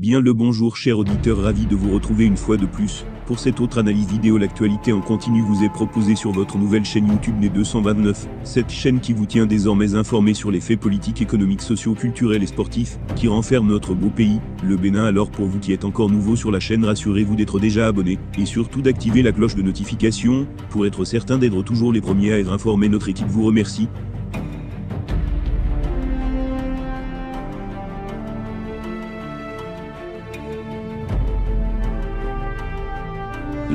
Bien le bonjour chers auditeurs, ravi de vous retrouver une fois de plus. Pour cette autre analyse vidéo, l'actualité en continu vous est proposée sur votre nouvelle chaîne YouTube Né 229. Cette chaîne qui vous tient désormais informé sur les faits politiques, économiques, sociaux, culturels et sportifs qui renferment notre beau pays, le Bénin. Alors pour vous qui êtes encore nouveau sur la chaîne, rassurez-vous d'être déjà abonné et surtout d'activer la cloche de notification pour être certain d'être toujours les premiers à être informés. Notre équipe vous remercie.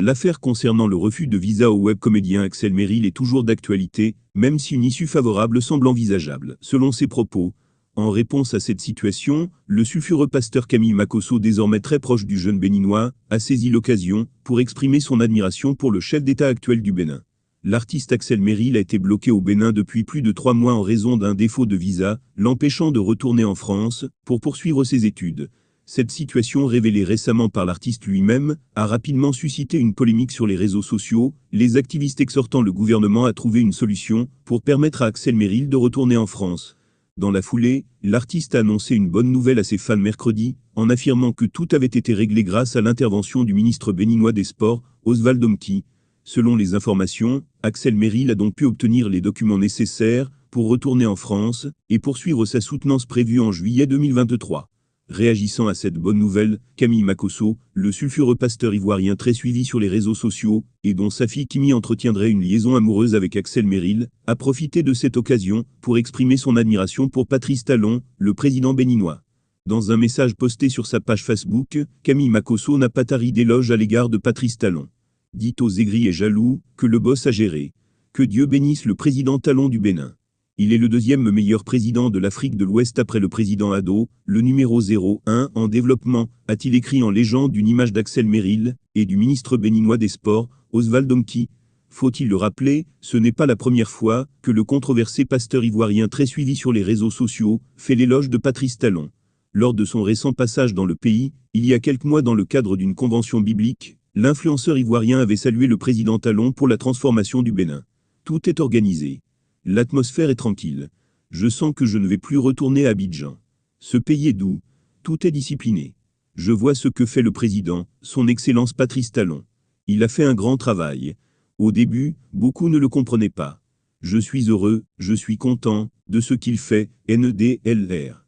L'affaire concernant le refus de visa au webcomédien Axel Merrill est toujours d'actualité, même si une issue favorable semble envisageable. Selon ses propos, en réponse à cette situation, le sulfureux pasteur Camille Makosso, désormais très proche du jeune béninois, a saisi l'occasion pour exprimer son admiration pour le chef d'État actuel du Bénin. L'artiste Axel Merrill a été bloqué au Bénin depuis plus de 3 mois en raison d'un défaut de visa, l'empêchant de retourner en France pour poursuivre ses études. Cette situation, révélée récemment par l'artiste lui-même, a rapidement suscité une polémique sur les réseaux sociaux, les activistes exhortant le gouvernement à trouver une solution pour permettre à Axel Merrill de retourner en France. Dans la foulée, l'artiste a annoncé une bonne nouvelle à ses fans mercredi, en affirmant que tout avait été réglé grâce à l'intervention du ministre béninois des Sports, Oswald Omki. Selon les informations, Axel Merrill a donc pu obtenir les documents nécessaires pour retourner en France et poursuivre sa soutenance prévue en juillet 2023. Réagissant à cette bonne nouvelle, Camille Makosso, le sulfureux pasteur ivoirien très suivi sur les réseaux sociaux, et dont sa fille Kimi entretiendrait une liaison amoureuse avec Axel Merrill, a profité de cette occasion pour exprimer son admiration pour Patrice Talon, le président béninois. Dans un message posté sur sa page Facebook, Camille Makosso n'a pas tari d'éloges à l'égard de Patrice Talon. Dit aux aigris et jaloux que le boss a géré. Que Dieu bénisse le président Talon du Bénin. Il est le deuxième meilleur président de l'Afrique de l'Ouest après le président Ado, le numéro 01 en développement, a-t-il écrit en légende d'une image d'Axel Merrill et du ministre béninois des Sports, Oswald Omki. Faut-il le rappeler, ce n'est pas la première fois que le controversé pasteur ivoirien très suivi sur les réseaux sociaux fait l'éloge de Patrice Talon. Lors de son récent passage dans le pays, il y a quelques mois dans le cadre d'une convention biblique, l'influenceur ivoirien avait salué le président Talon pour la transformation du Bénin. Tout est organisé. L'atmosphère est tranquille. Je sens que je ne vais plus retourner à Abidjan. Ce pays est doux. Tout est discipliné. Je vois ce que fait le président, son Excellence Patrice Talon. Il a fait un grand travail. Au début, beaucoup ne le comprenaient pas. Je suis heureux, je suis content de ce qu'il fait, NDLR,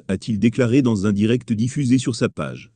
a-t-il déclaré dans un direct diffusé sur sa page.